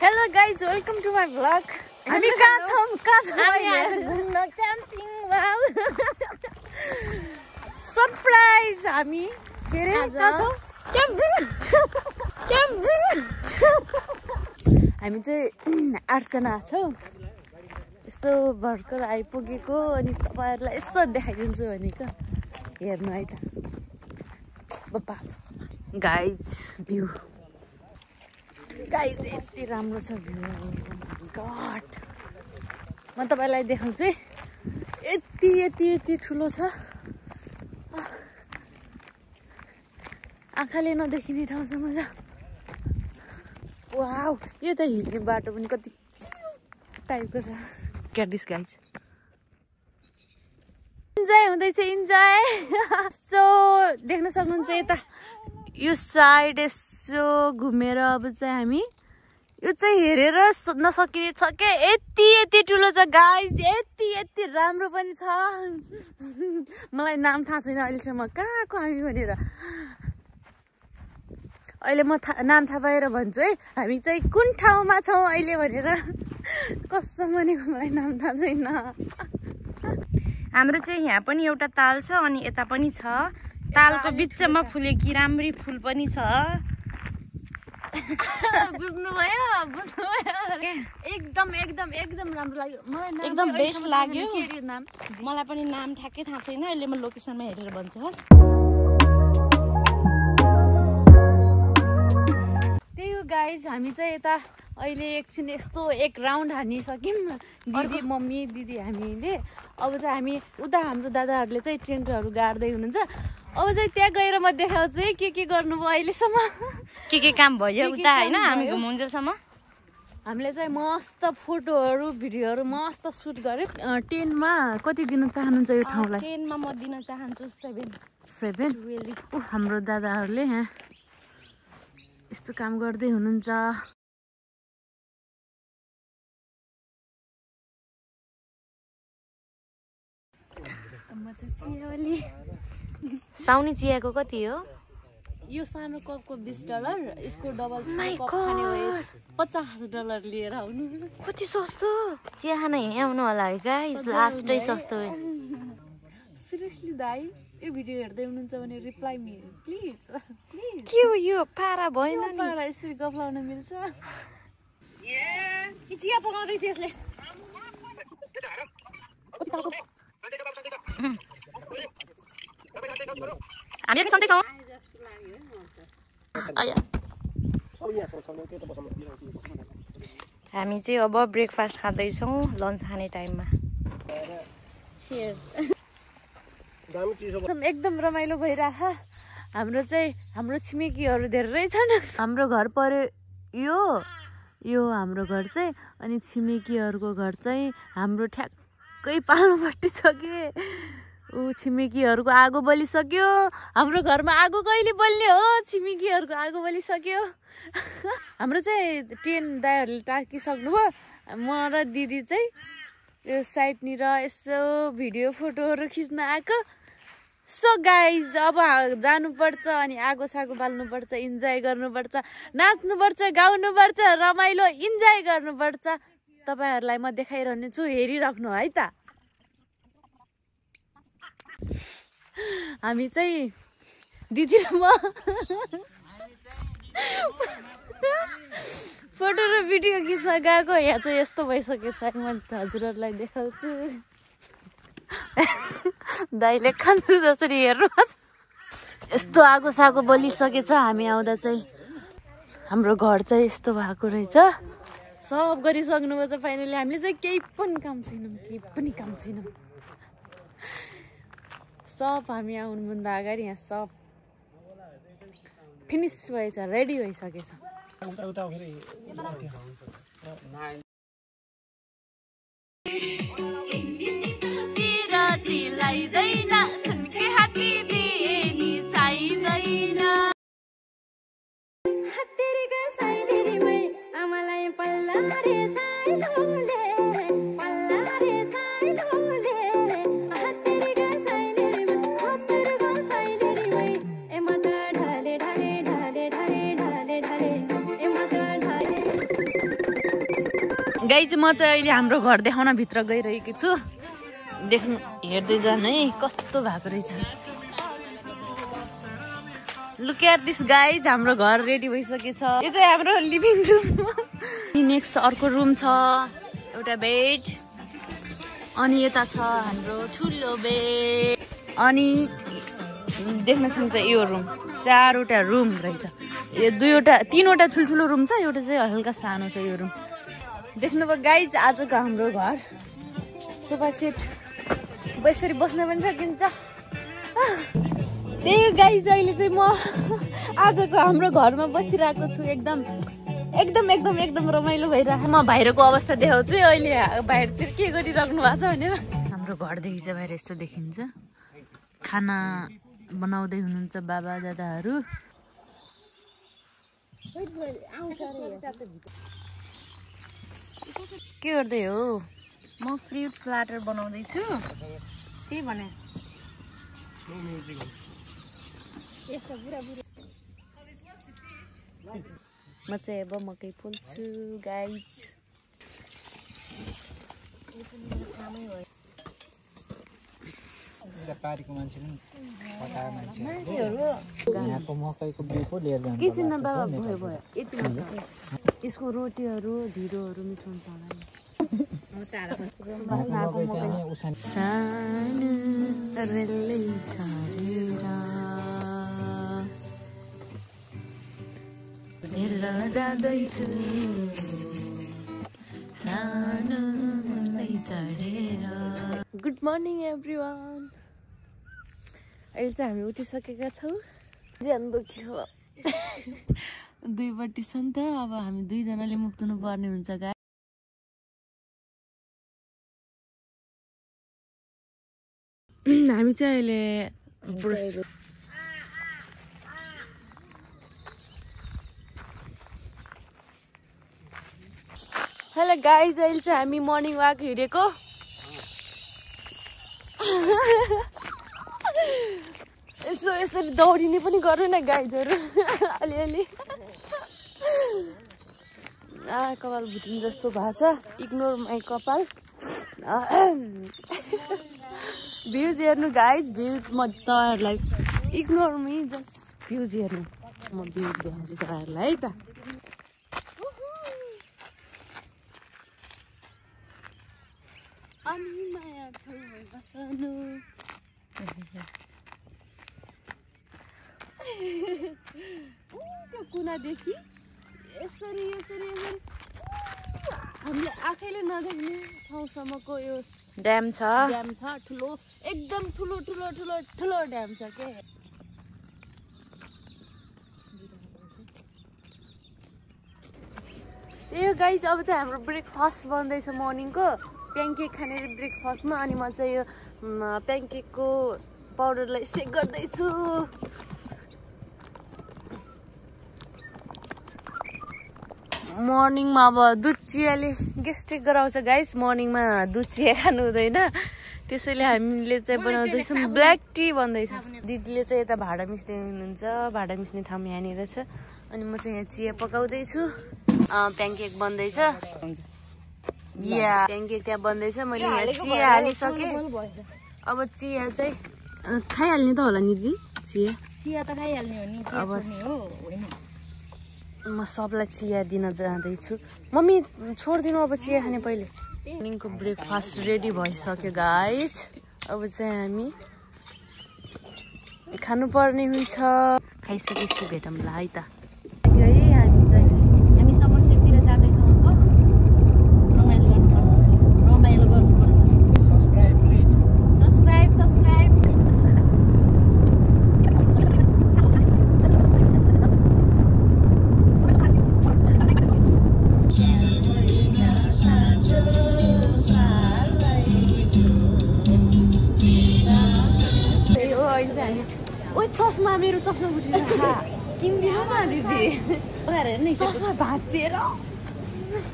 Hello guys, welcome to my vlog. हामी कहाँ छौं अहिले क्याम्पिङ वाउ सरप्राइज हामी फेरि कहाँ छौं क्याम्पिङ हामी चाहिँ 8 जना छौं यसो भर्खर आइपुगेको अनि तपाईहरुलाई यसो देखाइदिन्छु भनेको हेर्नु है त बब्बा गाइज भ्यू गाइज यति राम्रो छ भ्यू गॉड म तपाईलाई देखाउँछु यति ठुलो छ आँखाले नदेखिने ठाउँ छ मजा वाउ यो त हिँड्ने बाटो पनि कति टाइपको छ गेट दिस गाइज इन्जॉय हुँदैछ इन्जॉय सो देख्न सक्नुहुन्छ यता यो साइड यसो घुमेर अब चाहिँ हामी यो चाहिँ हेरेर नसकिने छ के यति ठुलो छ गाइज यति राम्रो पनि छ मलाई नाम थाहा छैन अहिलेसम्म कहाँको हामी भनेर अहिले म नाम थाहा पाएर भन्छु है हामी चाहिँ कुन ठाउँमा छौं अहिले भनेर कसम भनेको मलाई नाम थाहा छैन हाम्रो चाहिँ यहाँ पनि एउटा ताल छ अनि यता पनि छ तालको बिचमा फुलेकी राम्री फुल पनि छ बुझ्नुभयो एकदम राम्रो लाग्यो मलाई एकदम बेस्ट लाग्यो मलाई पनि नाम ठ्याक्कै थाहा छैन अहिले म लोकेसनमा हेरेर भन्छु हस् त्यही हो गाइज हामी चाहिँ यता अहिले एकछिन यस्तो एक राउन्ड हानिसक्यौँ दिदी मम्मी दिदी हामीले अब चाहिँ हामी उता हाम्रो दादाहरूले चाहिँ टेन्टहरू गाड्दै हुनुहुन्छ अब चाहिँ त्यहाँ गएर म देखाउँछु है के गर्नुभयो अहिलेसम्म के काम भयो उता हैन हामी घुमुन्जेलसम्म हामीले चाहिँ मस्त फोटोहरू भिडियोहरू मस्त सुट गर्यो 10 मा कति दिन चाहनुहुन्छ यो ठाउँलाई 10 मा म दिन चाहन्छु 7 रियली हाम्रो दादाहरूले यहाँ यस्तो काम गर्दै हुनुहुन्छ साउनी चियाको कति हो यो सानो कपको $20 यसको डबल कप खाने भए $50 लिएर आउनु कति सस्तो चिया खान यहीँ आउनु होला है गाइस लास्टै सस्तो हो सिरियसली दाइ यो भिडियो हेर्दै हुनुहुन्छ भने रिप्लाई मी प्लिज के हो यो पारा भएन नि पारा यसरी गफ लाउन मिल्छ ए चिया पकाउँदै छ यसले हामी एक सन्चै छौं हामी चाहिँ अब ब्रेकफास्ट खाँदै छौं लन्च खाने टाइममा चियर्स एकदम रमाइलो भइराछ हाम्रो छिमेकीहरू धेरै छन् हाम्रो घर पर्यो यो हाम्रो घर चाहिँ अनि छिमेकीहरूको घर चाहिँ हाम्रो ठ्याक्कै पाल्नुपट्टि छ कि ऊ छिमेकीहरूको आगो बलिसक्यो हाम्रो घरमा आगो कहिले बल्ने हो छिमेकीहरूको आगो बलिसक्यो हाम्रो चाहिँ टेन दाइहरूले टाकिसक्नुभयो म र दिदी चाहिँ यो साइडनिर यसो भिडियो फोटोहरू खिच्न आएको सो गाइज अब जानुपर्छ अनि आगो सागो बाल्नुपर्छ इन्जोय गर्नुपर्छ नाच्नुपर्छ गाउनुपर्छ रमाइलो इन्जोय गर्नुपर्छ तपाईहरुलाई म देखाइरहने छु हेरिराख्नु है त हामी चाहिँ दिदी र म फोटो र भिडियो खिच्न गएको यहाँ चाहिँ यस्तो भइसकेछ म हजुरहरूलाई देखाउँछु दाइले खान्छु जसरी हेर्नु यस्तो आगो सागो बलिसकेछ हामी आउँदा चाहिँ हाम्रो घर चाहिँ यस्तो भएको रहेछ सब गरिसक्नुभएको छ फाइनली हामीले चाहिँ केही पनि काम छैनौँ सब हामी आउनुभन्दा अगाडि यहाँ सब फिनिस भएछ रेडी भइसकेछ गाई चाहिँ म चाहिँ अहिले हाम्रो घर देखाउन भित्र गइरहेको छु। देख्नु हेर्दै जानु है कस्तो भएको रहेछ। लुक एट दिस गाइज, हाम्रो घर रेडी भइसकेछ। यो चाहिँ हाम्रो लिभिङ रुम। नेक्स्ट अर्को रुम छ, एउटा बेड, अनि यता छ हाम्रो ठुलो बेड, अनि देख्न सक्नुहुन्छ यो रुम। 4वटा रुम रहेछ। यो 3वटा ठुल्ठुलो रुम छ, एउटा चाहिँ हल्का सानो छ यो रुम। देख्नुभयो गाइज आजको हाम्रो घर। सोफा सेट यसरी बस्न पनि सकिन्छ। त्यही गाइज अहिले चाहिँ म आजको हाम्रो घरमा बसिरहेको छु। एकदम रमाइलो भइरहेको। म बाहिरको अवस्था देखाउँछु अहिले बाहिरतिर के गरिराख्नु भएको छ भनेर। हाम्रो घरदेखि चाहिँ बाहिर यस्तो देखिन्छ। खाना बनाउँदै हुनुहुन्छ बाबा दादाहरू। के गर्दै हो? म फ्रुट प्लाटर बनाउँदैछु। के भने म चाहिँ अब मकै फुल्छु गाइज। किसिम बाबा भयो यति यसको रोटीहरू ढिँडोहरू मिठो हुन्छ होला। Good morning everyone. अहिले चाहिँ हामी उठिसकेका छौँ। ज्यान दुख्यो। 2 बटी छ नि त, अब हामी 2 जनाले मुख धुनु पर्ने हुन्छ गाई। हामी चाहिँ अहिले हेलो गाइज, अहिले चाहिँ हामी मर्निङ वाक हिँडेको। यसरी दौडिने पनि गरौँ न गाइजहरू अलिअलि। कपाल भुटिन जस्तो भएको छ। इग्नोर माई कपाल। भ्युज हेर्नु गाइज, भ्युज म तपाईँहरूलाई इग्नोर मी, जस्ट भ्युज हेर्नु। म भ्युज देखाउँछु तपाईँहरूलाई है त। अनि माया छेउमै बस्नु। त्यो कुनादेखि यसरी हामीले आँखैले नदेख्ने ठाउँसम्मको यो ड्याम छ। ठुलो, एकदम ठुलो ड्याम छ के। यो गाइज अब चाहिँ हाम्रो ब्रेकफास्ट बन्दैछ मर्निङको। प्यानकेक खाने ब्रेकफास्टमा। अनि म चाहिँ यो प्यानकेकको पाउडरलाई सेक गर्दैछु। मर्निङमा अब दुध चियाले गेस्ट्रिक गराउँछ गाइस। मर्निङमा दुध चिया खानु हुँदैन, त्यसैले हामीले चाहिँ बनाउँदैछौँ ब्ल्याक टी भन्दैछ। दिदीले चाहिँ यता भाँडा मिच्दै हुनुहुन्छ, भाँडा मिच्ने ठाउँ यहाँनिर छ। अनि म चाहिँ यहाँ चिया पकाउँदैछु। प्यानकेक बन्दैछ। प्यानकेक त्यहाँ बन्दैछ। मैले यहाँ चिया हालिसकेँ। अब चिया चाहिँ खाइहाल्ने त होला नि दिदी? चिया त खाइहाल्ने हो नि। अब म सबलाई चिया दिन जाँदैछु। मम्मी छोडिदिनु अब चिया खाने पहिले। मर्निङको ब्रेकफास्ट रेडी भइसक्यो गाइज। अब चाहिँ हामी खानुपर्ने हुन्छ। खाइसकेपछि भेटौँला है त। हामी समर सेटतिर जाँदैछौँ। अब रमाइलो गर्नुपर्छ। Subscribe please. सब्सक्राइब चस्मा, मेरो चस्मा फुटिरहेको किनिदिनु न दिदी। चस्मा भाँचिएर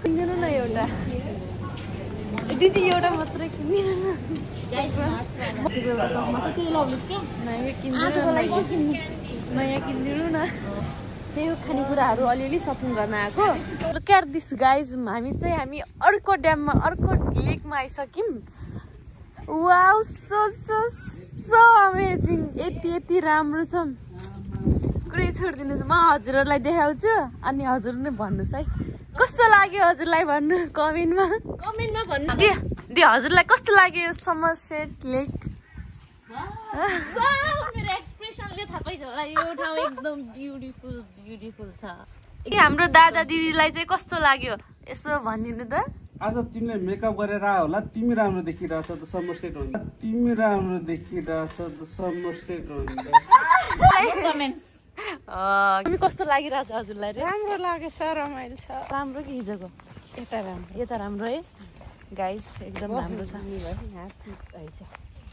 किनिदिनु न एउटा। दिदी एउटा मात्रै किनिदिनु न। नयाँ किनिदिनु न। त्यही हो खानेकुराहरू अलिअलि सपिङ गर्न आएको। लुक एट दिस गाइज, हामी अर्को ड्याममा अर्को लेकमा आइसक्यौँ। Wow, so so so amazing, यति राम्रो छ। कुरै छोडिदिनुहोस्, म हजुरहरूलाई देखाउँछु अनि हजुर नै भन्नुहोस् है कस्तो लाग्यो। हजुरलाई भन्नु कमेन्टमा भन्नु। दि हजुरलाई कस्तो लाग्यो यो समरसेट लेक? मेरो एक्सप्रेसनले थाहा पाइन्छ होला यो ठाउँ एकदम ब्युटिफुल छ। हाम्रो दादा दिदीलाई चाहिँ कस्तो लाग्यो यसो भनिदिनु त। आज तिमीले मेकअप गरेर आयो होला, तिमी राम्रो देखिरहेछ त समरसेट हुन्छ। तिमी राम्रो देखिरहेछ त समरसेट हुन्छ। तिमी कस्तो लागिरहेछ हजुरलाई? राम्रो लाग्यो सर, रमाइलो छ। राम्रो कि हिजोको? यता राम्रो है गाइस, एकदम राम्रो छ।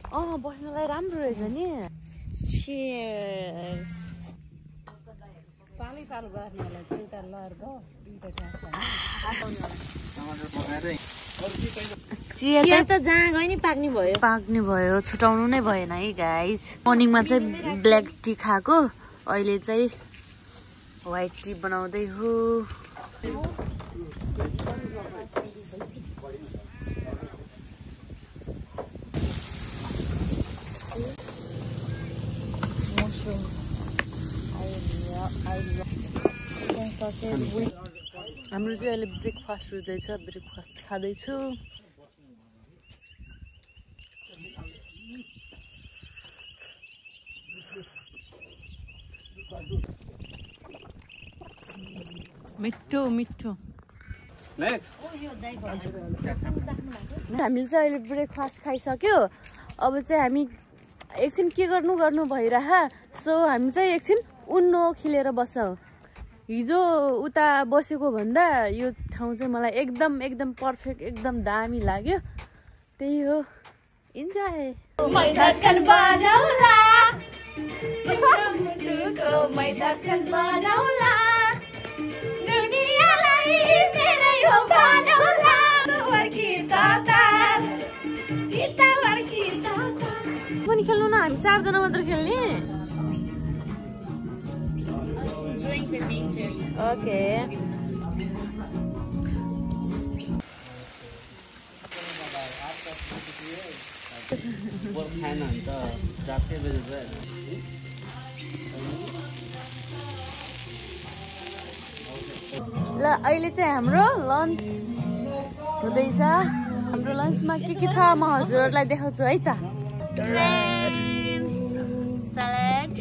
बस्नलाई राम्रो रहेछ नि। चिया त जहाँ गयो नि पाक्ने भयो, छुटाउनु नै भएन है गाइस। मर्निङमा चाहिँ ब्ल्याक टी खाएको, अहिले चाहिँ व्हाइट टी बनाउँदै हो। हाम्रो चाहिँ अहिले ब्रेकफास्ट हुँदैछ, ब्रेकफास्ट खाँदैछु। मिठो हामीले चाहिँ अहिले ब्रेकफास्ट खाइसक्यो। अब चाहिँ हामी एकछिन के गर्नु भइरह। सो हामी चाहिँ एकछिन उन्नो खेलेर बस्छौँ। हिजो उता बसेको भन्दा यो ठाउँ चाहिँ मलाई एकदम पर्फेक्ट, एकदम दामी लाग्यो। त्यही हो, इन्जोय। पनि खेल्नु न, हामी 4 जना मात्र खेल्ने। ओके, ल अहिले चाहिँ हाम्रो लन्च हुँदैछ। हाम्रो लन्चमा के छ म हजुरहरूलाई देखाउँछु है त। सलाड,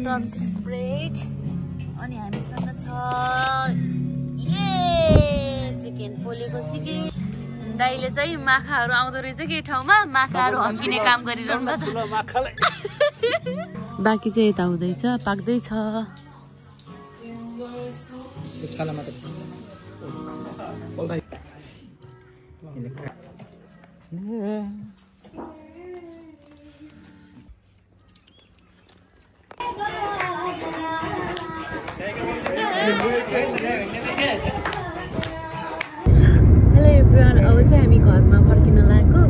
टर्किस ब्रेड, अनि हामीसँग छ चिकन, पोलेको चिकन। दाइले चाहिँ माखाहरू आउँदो रहेछ कि ठाउँमा, माखाहरू हम्किने काम गरिरहनु भएको छ। बाँकी चाहिँ यता हुँदैछ, पाक्दैछ। हेलो एभ्रिवान, अब चाहिँ हामी घरमा फर्किन लागेको।